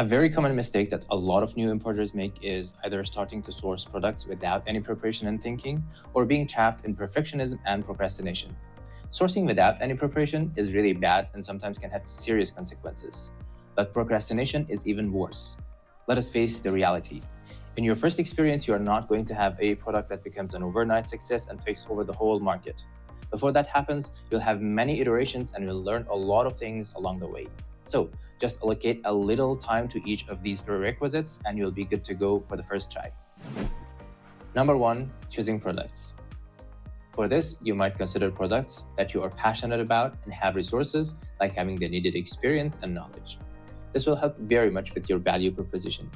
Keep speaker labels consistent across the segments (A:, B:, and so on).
A: A very common mistake that a lot of new importers make is either starting to source products without any preparation and thinking, or being trapped in perfectionism and procrastination. Sourcing without any preparation is really bad and sometimes can have serious consequences. But procrastination is even worse. Let us face the reality. In your first experience, you are not going to have a product that becomes an overnight success and takes over the whole market. Before that happens, you'll have many iterations and you'll learn a lot of things along the way. So, just allocate a little time to each of these prerequisites and you'll be good to go for the first try. Number one, choosing products. For this, you might consider products that you are passionate about and have resources like having the needed experience and knowledge. This will help very much with your value proposition,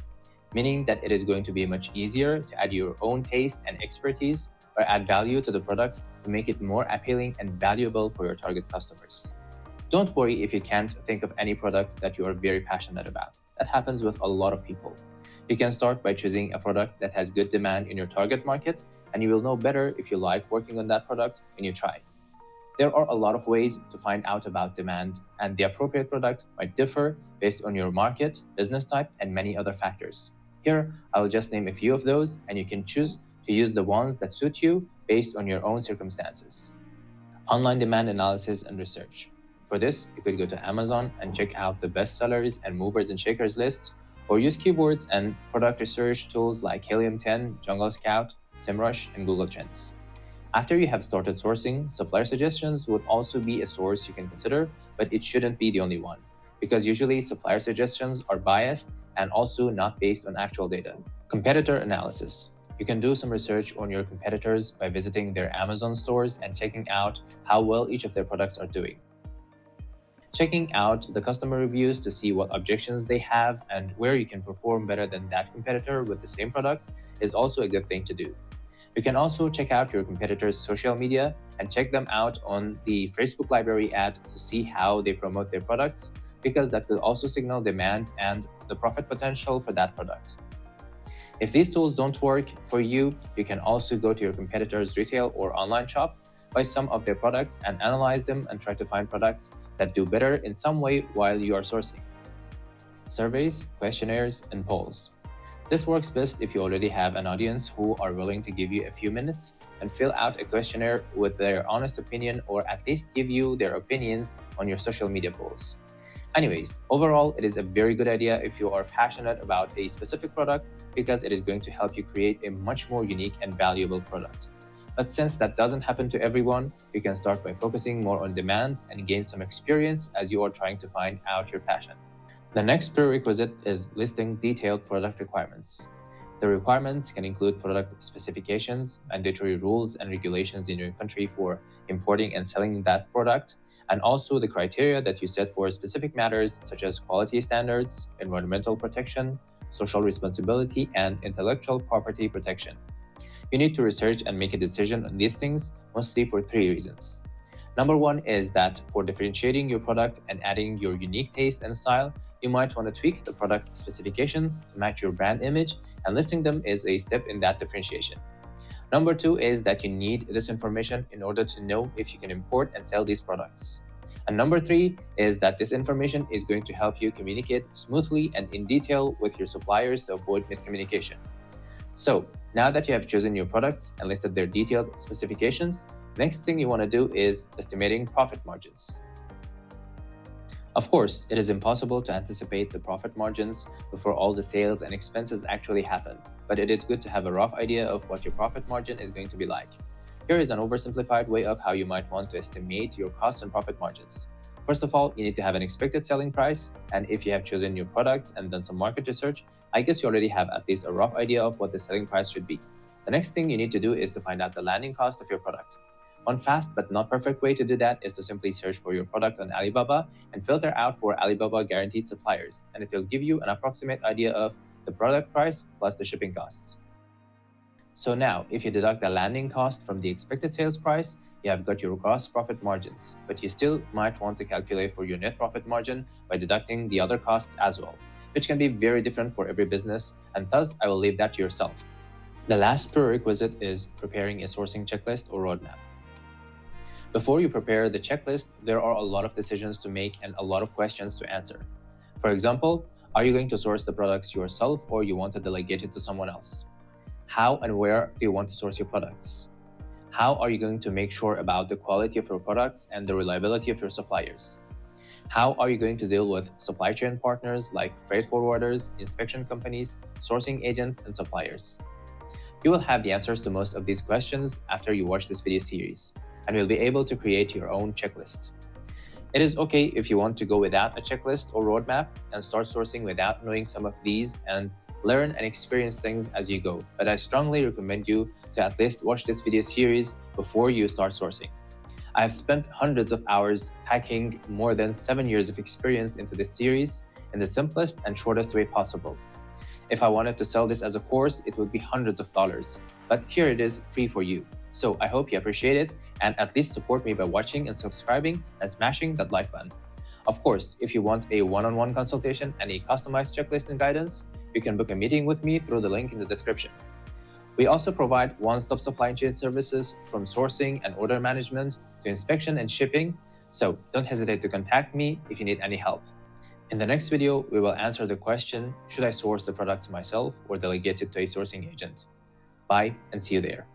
A: meaning that it is going to be much easier to add your own taste and expertise or add value to the product to make it more appealing and valuable for your target customers. Don't worry if you can't think of any product that you are very passionate about. That happens with a lot of people. You can start by choosing a product that has good demand in your target market, and you will know better if you like working on that product when you try. There are a lot of ways to find out about demand, and the appropriate product might differ based on your market, business type, and many other factors. Here, I will just name a few of those, and you can choose to use the ones that suit you based on your own circumstances. Online demand analysis and research. For this, you could go to Amazon and check out the best sellers and movers and shakers lists, or use keywords and product research tools like Helium 10, Jungle Scout, SEMrush, and Google Trends. After you have started sourcing, supplier suggestions would also be a source you can consider, but it shouldn't be the only one, because usually supplier suggestions are biased and also not based on actual data. Competitor analysis. You can do some research on your competitors by visiting their Amazon stores and checking out how well each of their products are doing. Checking out the customer reviews to see what objections they have and where you can perform better than that competitor with the same product is also a good thing to do. You can also check out your competitors' social media and check them out on the Facebook library ad to see how they promote their products, because that will also signal demand and the profit potential for that product. If these tools don't work for you, you can also go to your competitors' retail or online shop, buy some of their products and analyze them and try to find products that do better in some way while you are sourcing. Surveys, questionnaires, and polls. This works best if you already have an audience who are willing to give you a few minutes and fill out a questionnaire with their honest opinion, or at least give you their opinions on your social media polls. Anyways, overall, it is a very good idea if you are passionate about a specific product, because it is going to help you create a much more unique and valuable product. But since that doesn't happen to everyone, you can start by focusing more on demand and gain some experience as you are trying to find out your passion. The next prerequisite is listing detailed product requirements. The requirements can include product specifications, mandatory rules and regulations in your country for importing and selling that product, and also the criteria that you set for specific matters such as quality standards, environmental protection, social responsibility, and intellectual property protection. You need to research and make a decision on these things mostly for three reasons. Number one is that for differentiating your product and adding your unique taste and style, you might want to tweak the product specifications to match your brand image, and listing them is a step in that differentiation. Number two is that you need this information in order to know if you can import and sell these products. And number three is that this information is going to help you communicate smoothly and in detail with your suppliers to avoid miscommunication. So, now that you have chosen your products and listed their detailed specifications, next thing you want to do is estimating profit margins. Of course, it is impossible to anticipate the profit margins before all the sales and expenses actually happen, but it is good to have a rough idea of what your profit margin is going to be like. Here is an oversimplified way of how you might want to estimate your costs and profit margins. First of all, you need to have an expected selling price, and if you have chosen your products and done some market research, I guess you already have at least a rough idea of what the selling price should be. The next thing you need to do is to find out the landing cost of your product. One fast but not perfect way to do that is to simply search for your product on Alibaba and filter out for Alibaba guaranteed suppliers, and it will give you an approximate idea of the product price plus the shipping costs. So now, if you deduct the landing cost from the expected sales price, you have got your gross profit margins, but you still might want to calculate for your net profit margin by deducting the other costs as well, which can be very different for every business, and thus I will leave that to yourself. The last prerequisite is preparing a sourcing checklist or roadmap. Before you prepare the checklist, there are a lot of decisions to make and a lot of questions to answer. For example, Are you going to source the products yourself or you want to delegate it to someone else? How and where do you want to source your products? How are you going to make sure about the quality of your products and the reliability of your suppliers? How are you going to deal with supply chain partners like freight forwarders, inspection companies, sourcing agents, and suppliers? You will have the answers to most of these questions after you watch this video series, and will be able to create your own checklist. It is okay if you want to go without a checklist or roadmap and start sourcing without knowing some of these and learn and experience things as you go, but I strongly recommend you to at least watch this video series before you start sourcing. I have spent hundreds of hours packing more than 7 years of experience into this series in the simplest and shortest way possible. If I wanted to sell this as a course, it would be hundreds of dollars, but here it is free for you. So I hope you appreciate it and at least support me by watching and subscribing and smashing that like button. Of course, if you want a one-on-one consultation and a customized checklist and guidance, you can book a meeting with me through the link in the description. We also provide one-stop supply chain services from sourcing and order management to inspection and shipping, so don't hesitate to contact me if you need any help. In the next video, we will answer the question, should I source the products myself or delegate it to a sourcing agent? Bye and see you there.